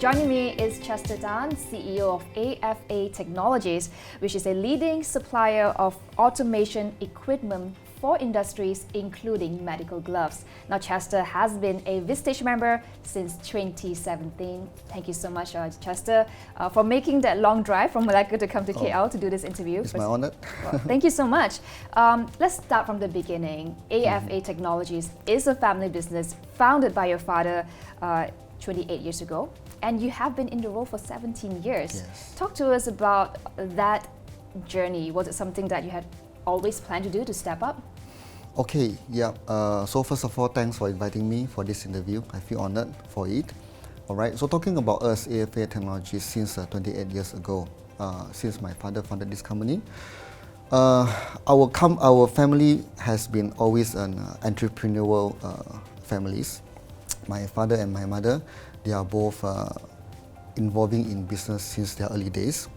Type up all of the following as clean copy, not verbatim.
Joining me is Chester Tan, CEO of AFA Technologies, which is a leading supplier of automation equipment for industries, including medical gloves. Now, Chester has been a Vistage member since 2017. Thank you so much, Chester, for making that long drive from Malacca to come to KL to do this interview. It's my honor. Well, thank you so much. Let's start from the beginning. AFA Technologies is a family business founded by your father 28 years ago, and you have been in the role for 17 years. Yes. Talk to us about that journey. Was it something that you had always planned to do, to step up? Okay, yeah. So first of all, thanks for inviting me for this interview. I feel honored for it. All right. So talking about us, AFA Technologies, since 28 years ago, since my father founded this company, our family has been always an entrepreneurial families. My father and my mother, they are both involving in business since their early days.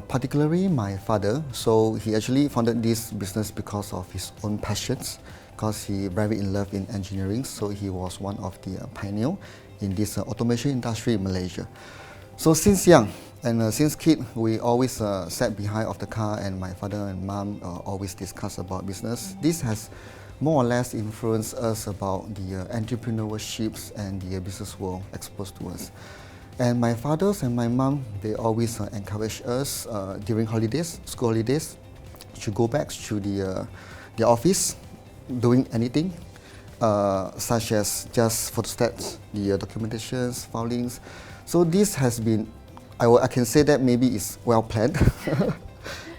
Particularly my father, so he actually founded this business because of his own passions, because he very in love in engineering, so he was one of the pioneer in this automation industry in Malaysia. So since young and since kid, we always sat behind of the car, and my father and mom always discuss about business. This has more or less influenced us about the entrepreneurships and the business world exposed to us. And my fathers and my mom, they always encourage us during holidays, school holidays, to go back to the office, doing anything, such as just photostats, the documentations, filings. So this has been, I can say that maybe it's well planned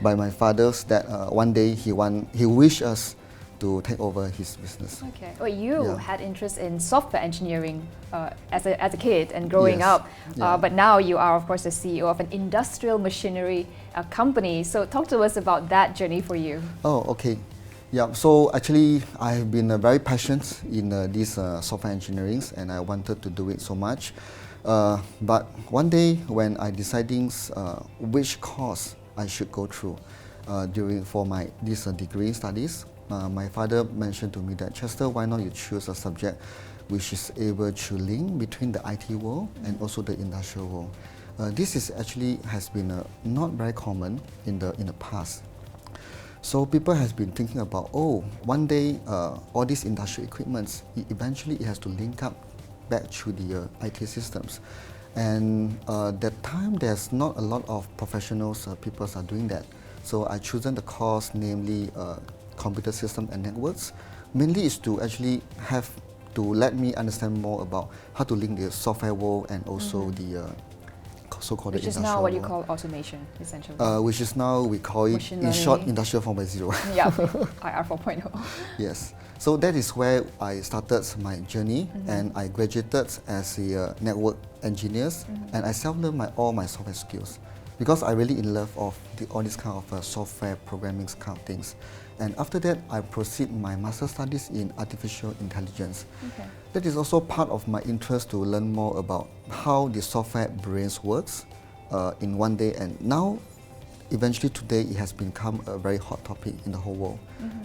by my fathers, that one day he wished us to take over his business. Okay. Well, you had interest in software engineering as a kid and growing up, but now you are, of course, the CEO of an industrial machinery company. So talk to us about that journey for you. Oh, okay. Yeah, so actually I have been very passionate in this software engineering, and I wanted to do it so much. But one day when I deciding which course I should go through for my degree studies, my father mentioned to me that, Chester, why not you choose a subject which is able to link between the IT world and also the industrial world. This is actually has been not very common in the past. So people has been thinking about, oh, one day all these industrial equipments, eventually it has to link up back to the IT systems. And that time there's not a lot of professionals, people are doing that. So I chosen the course, namely computer system and networks, mainly is to actually have to let me understand more about how to link the software world and also the so-called Which is now what you call automation, essentially. Which is now we call it, in short, Industrial 4.0. Yeah, IR 4.0. Yes. So that is where I started my journey, and I graduated as a network engineer, and I self-learned all my software skills, because I really in love of all these kind of software programming kind of things. And after that, I proceed my master studies in artificial intelligence. Okay. That is also part of my interest to learn more about how the software brains works in one day. And now, eventually today, it has become a very hot topic in the whole world,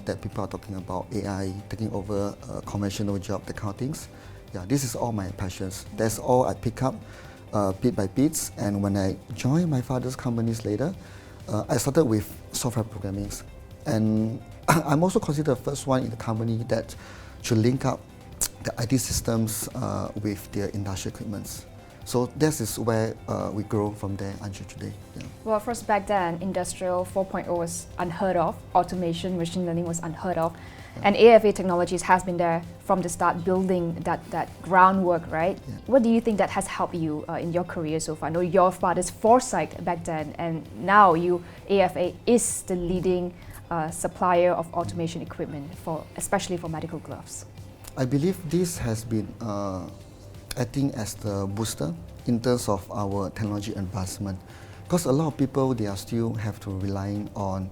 that people are talking about AI taking over conventional job, that kind of things. Yeah, this is all my passions. That's all I pick up bit by bit. And when I joined my father's companies later, I started with software programming. And I'm also considered the first one in the company that should link up the IT systems with their industrial equipments. So this is where we grow from there until today. Yeah. Well, first back then, Industrial 4.0 was unheard of. Automation, machine learning was unheard of. And AFA Technologies has been there from the start, building that groundwork, right? Yeah. What do you think that has helped you in your career so far? I know your father's foresight back then, and now AFA is the leading supplier of automation equipment, especially for medical gloves. I believe this has been acting as the booster in terms of our technology advancement, because a lot of people, they are still have to relying on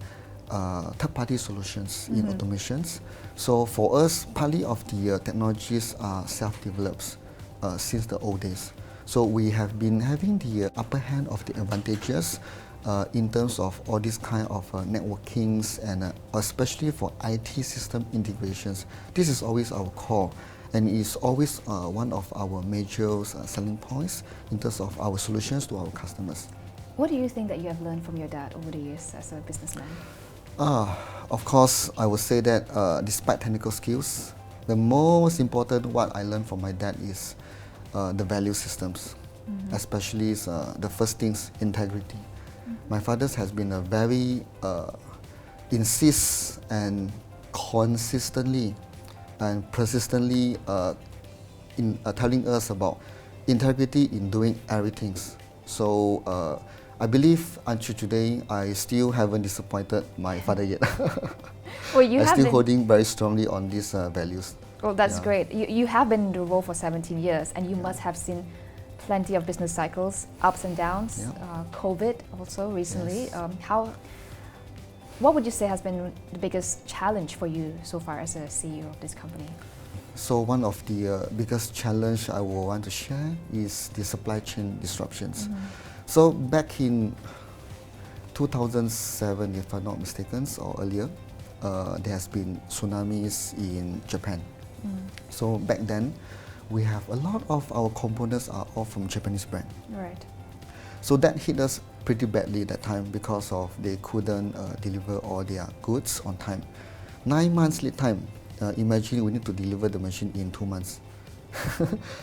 third-party solutions in automations. So for us, partly of the technologies are self-developed since the old days. So we have been having the upper hand of the advantages in terms of all these kind of networkings, and especially for IT system integrations. This is always our core. and it's always one of our major selling points in terms of our solutions to our customers. What do you think that you have learned from your dad over the years as a businessman? Of course, I would say that despite technical skills, the most important what I learned from my dad is the value systems, especially the first things, integrity. My father has been a very insist and consistently and persistently telling us about integrity in doing everything. So I believe until today, I still haven't disappointed my father yet. Well, you I'm have still been holding very strongly on these values. Well, that's Yeah. great. You have been in the role for 17 years, and you must have seen plenty of business cycles, ups and downs. Yeah. COVID also recently. Yes. What would you say has been the biggest challenge for you so far as a CEO of this company? So one of the biggest challenge I will want to share is the supply chain disruptions. So back in 2007, if I'm not mistaken, or earlier, there has been tsunamis in Japan. So back then, we have a lot of our components are all from Japanese brand. Right. So that hit us pretty badly that time because of they couldn't deliver all their goods on time. 9 months lead time. Imagine we need to deliver the machine in 2 months.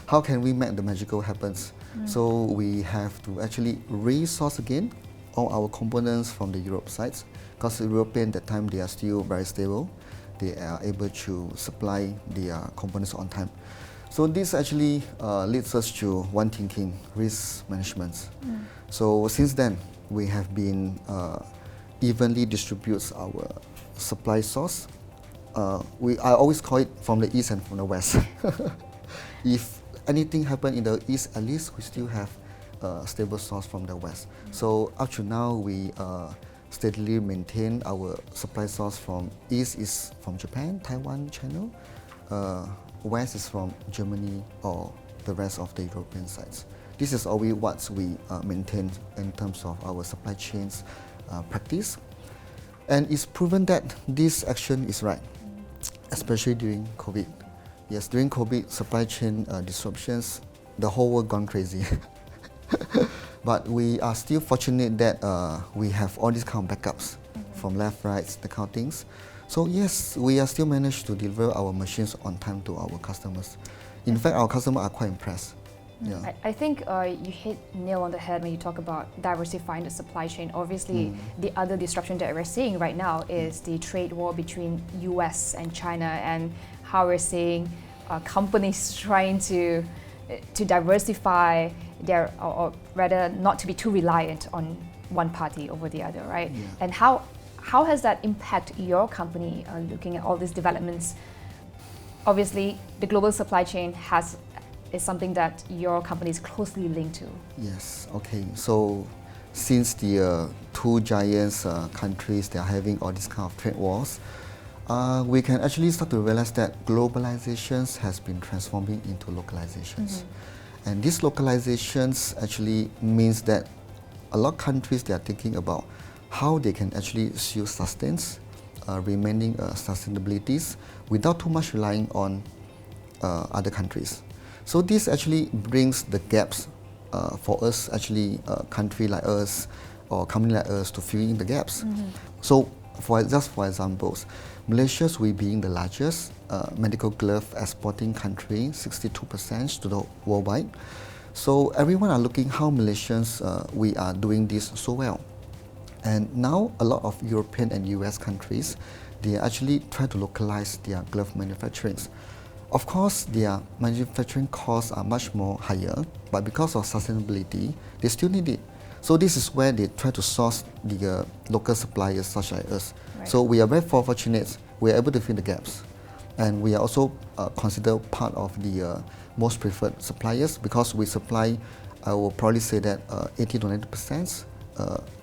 How can we make the magical happens? So we have to actually resource again all our components from the Europe sites, because the European that time they are still very stable. They are able to supply their components on time. So this actually leads us to one thinking, risk management. So since then, we have been evenly distributes our supply source. I always call it from the east and from the west. If anything happen in the east, at least we still have a stable source from the west. So up to now, we steadily maintain our supply source from east is from Japan, Taiwan, China. West is from Germany or the rest of the European sites. This is always what we maintain in terms of our supply chains practice. And it's proven that this action is right, especially during COVID. Yes, during COVID, supply chain disruptions, the whole world gone crazy. But we are still fortunate that we have all these kind of backups from left, right, the kind of things. So yes, we are still managed to deliver our machines on time to our customers. In fact, our customers are quite impressed. Yeah. I think you hit nail on the head when you talk about diversifying the supply chain. Obviously, the other disruption that we're seeing right now is the trade war between US and China, and how we're seeing companies trying to diversify their, or rather not to be too reliant on one party over the other, right? Yeah. And how has that impacted your company looking at all these developments? Obviously, the global supply chain is something that your company is closely linked to. Yes, okay. So since the two giants countries, they are having all these kind of trade wars, we can actually start to realize that globalizations has been transforming into localizations. And these localizations actually means that a lot of countries, they are thinking about how they can actually still sustain remaining sustainabilities without too much relying on other countries. So this actually brings the gaps for us, actually country like us or company like us to fill in the gaps. So for examples, Malaysia, we being the largest medical glove exporting country, 62% to the worldwide. So everyone are looking how Malaysians we are doing this so well. And now a lot of European and US countries, they actually try to localize their glove manufacturing. Of course, their manufacturing costs are much more higher, but because of sustainability, they still need it. So this is where they try to source the local suppliers such as us. Right. So we are very fortunate, we are able to fill the gaps. And we are also considered part of the most preferred suppliers, because we supply, I will probably say that 80 to 90%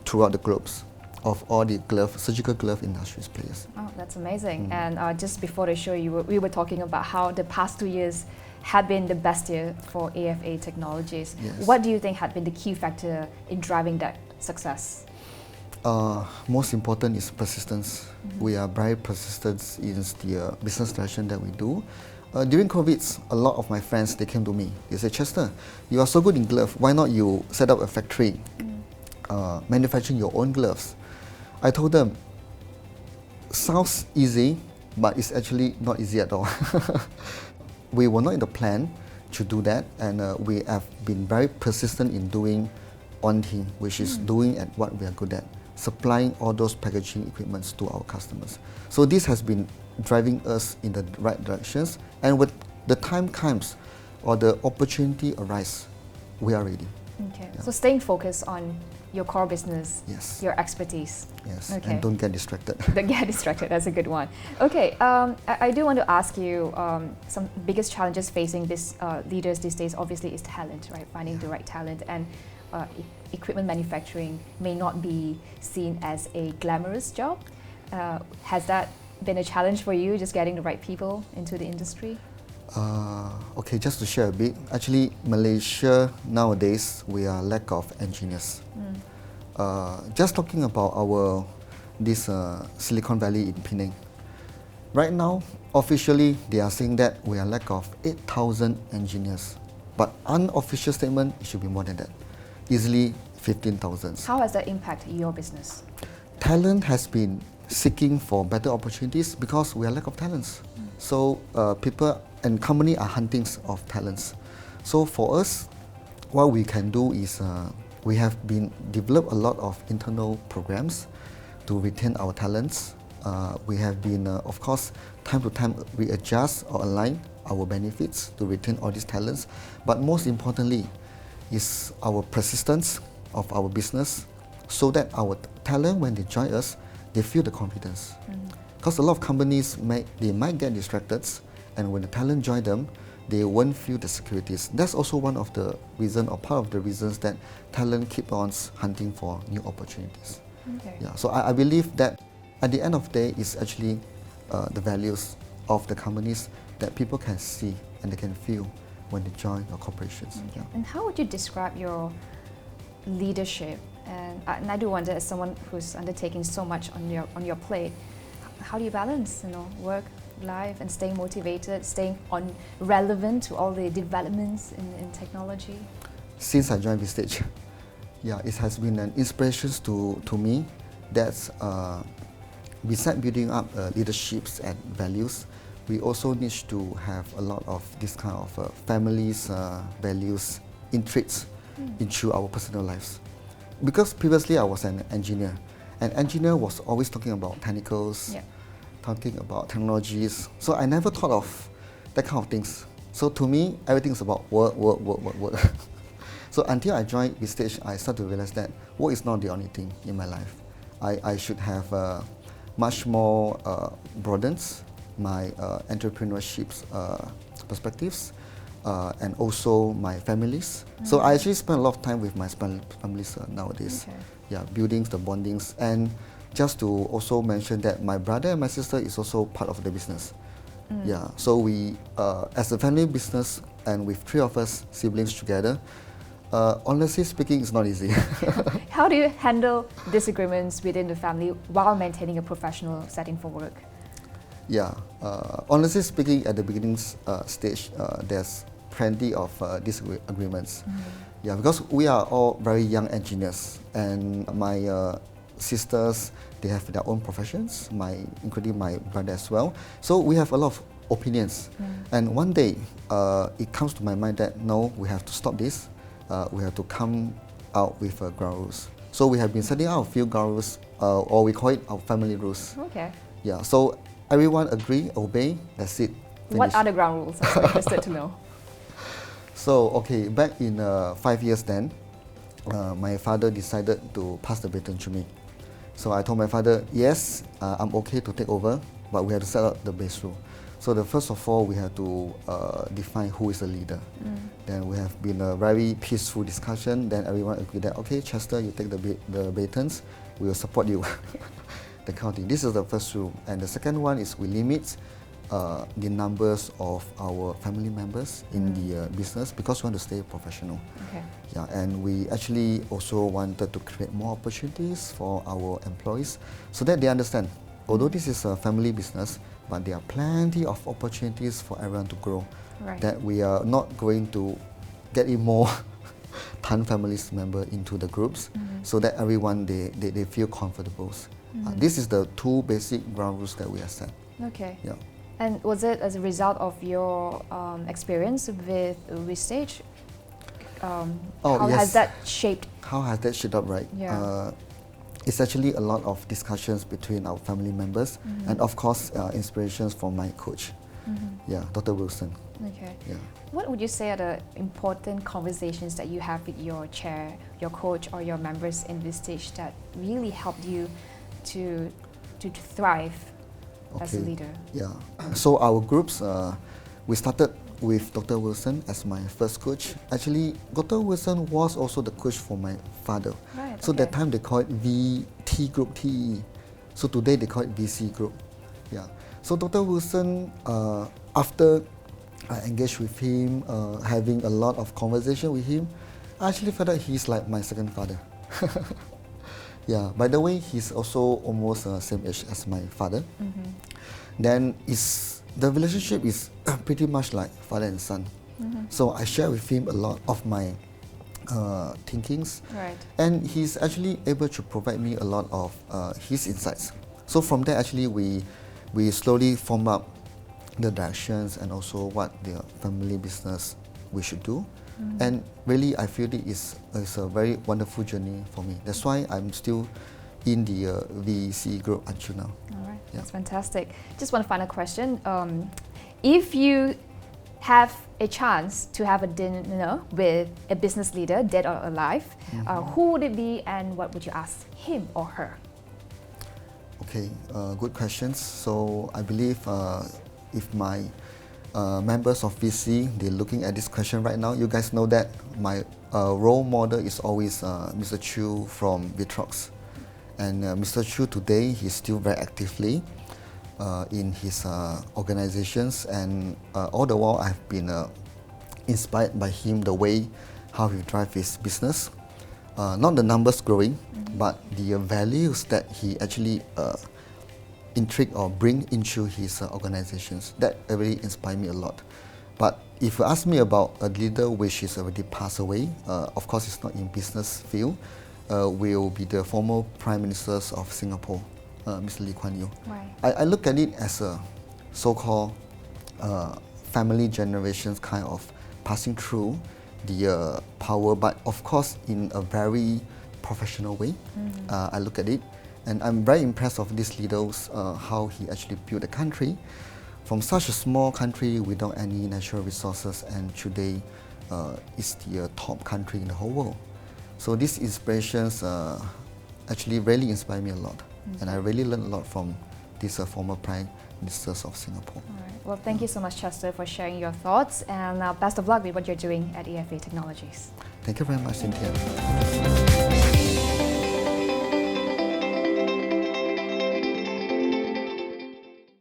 throughout the globes of all the surgical glove industries players. Oh, that's amazing. And just before the show, we were talking about how the past 2 years had been the best year for AFA Technologies. Yes. What do you think had been the key factor in driving that success? Most important is persistence. We are very persistent in the business direction that we do. During COVID, a lot of my friends, they came to me. They said, Chester, you are so good in gloves. Why not you set up a factory, manufacturing your own gloves? I told them, sounds easy, but it's actually not easy at all. We were not in the plan to do that, and we have been very persistent in doing one thing, which is doing at what we are good at, supplying all those packaging equipments to our customers. So this has been driving us in the right directions, and when the time comes or the opportunity arises, we are ready. Okay. Yeah. So staying focused on your core business, yes, your expertise. Yes, okay. And don't get distracted. Don't get distracted, that's a good one. Okay, I do want to ask you some biggest challenges facing this leaders these days obviously is talent, right? Finding the right talent, and equipment manufacturing may not be seen as a glamorous job. Has that been a challenge for you, just getting the right people into the industry? Okay, just to share a bit, actually Malaysia nowadays, we are lack of engineers. Just talking about this Silicon Valley in Penang. Right now, officially, they are saying that we are lack of 8,000 engineers. But unofficial statement, it should be more than that. Easily 15,000. How has that impacted your business? Talent has been seeking for better opportunities because we are lack of talents. So people and company are hunting of talents. So for us, what we can do is we have been developed a lot of internal programs to retain our talents. We have been, of course, time to time readjust or align our benefits to retain all these talents. But most importantly is our persistence of our business, so that our talent, when they join us, they feel the confidence. Because a lot of companies might get distracted, and when the talent join them, they won't feel the securities. That's also one of the reason, or part of the reasons, that talent keep on hunting for new opportunities. Okay. Yeah. So I believe that at the end of the day, it's actually the values of the companies that people can see and they can feel when they join your corporations. Okay. Yeah. And how would you describe your leadership? And I do wonder, as someone who's undertaking so much on your plate, how do you balance, work, life, and staying motivated, staying relevant to all the developments in technology? Since I joined Vistage, yeah, it has been an inspiration to me. That's besides building up leaderships and values, we also need to have a lot of this kind of families, values, in traits into our personal lives. Because previously I was an engineer, and engineer was always talking about technicals, talking about technologies. So I never thought of that kind of things. So to me, everything is about work. So until I joined Vistage, I started to realize that work is not the only thing in my life. I should have much more broadens my entrepreneurship perspectives, and also my families. So I actually spend a lot of time with my families nowadays. Okay. Yeah, building the bondings. And just to also mention that my brother and my sister is also part of the business. Yeah, so we, as a family business, and with 3 of us siblings together, honestly speaking, it's not easy. How do you handle disagreements within the family while maintaining a professional setting for work? Yeah, honestly speaking, at the beginning stage, there's plenty of disagreements. Yeah, because we are all very young engineers, and my sisters, they have their own professions, including my brother as well. So we have a lot of opinions. And one day, it comes to my mind that no, we have to stop this. We have to come out with ground rules. So we have been setting out a few ground rules, or we call it our family rules. Okay. Yeah, so everyone agree, obey, that's it. Finish. What are the ground rules? I'm interested to know. So, okay, back in 5 years then, my father decided to pass the baton to me. So I told my father, yes, I'm okay to take over, but we have to set out the base rule. So the first of all, we have to define who is the leader. Then we have been a very peaceful discussion. Then everyone agreed that, okay, Chester, you take the batons, we will support you. The kind of thing. This is the first rule. And the second one is we limit the numbers of our family members in the business, because we want to stay professional. Okay. Yeah, and we actually also wanted to create more opportunities for our employees, so that they understand, although this is a family business, but there are plenty of opportunities for everyone to grow. Right. That we are not going to get in more Tan families member into the groups, so that everyone they feel comfortable. This is the two basic ground rules that we have set. Okay. Yeah. And was it as a result of your experience with Vistage? How yes. has that shaped? How has that shaped up, right? Yeah. It's actually a lot of discussions between our family members, and of course, inspirations from my coach. Yeah, Dr. Wilson. Okay. Yeah. What would you say are the important conversations that you have with your chair, your coach, or your members in Vistage that really helped you to thrive as a leader? Yeah. So our groups, we started with Dr. Wilson as my first coach. Actually, Dr. Wilson was also the coach for my father. Right. So okay. that time they call it VT group TE. So today they call it VC group. Yeah. So Dr. Wilson, after I engaged with him, having a lot of conversation with him, I actually felt that he's like my second father. Yeah. By the way, he's also almost same age as my father. Then the relationship is pretty much like father and son. So I share with him a lot of my thinkings, Right. and he's actually able to provide me a lot of his insights. So from there, actually, we slowly form up the directions and also what the family business we should do. And really, I feel it is a very wonderful journey for me. That's why I'm still in the VC group until now. All right. Yeah. That's fantastic. Just one final question. If you have a chance to have a dinner with a business leader, dead or alive, who would it be and what would you ask him or her? Okay, good questions. So I believe if my members of VC, they're looking at this question right now, you guys know that my role model is always Mr. Chu from Vitrox. And Mr. Chu today, he's still very actively in his organizations, and all the while I've been inspired by him, the way how he drives his business. Not the numbers growing, but the values that he actually intrigue or bring into his organizations. That really inspired me a lot. But if you ask me about a leader which is already passed away, of course it's not in business field, will be the former Prime Minister of Singapore, Mr. Lee Kuan Yew. Right. I look at it as a so-called family generations kind of passing through the power, but of course in a very professional way. I look at it, and I'm very impressed of these leaders, how he actually built the country from such a small country without any natural resources, and today is the top country in the whole world. So these inspirations actually really inspire me a lot, and I really learned a lot from these former Prime Ministers of Singapore. All right. Well, thank you so much, Chester, for sharing your thoughts, and best of luck with what you're doing at EFA Technologies. Thank you very much, Cynthia.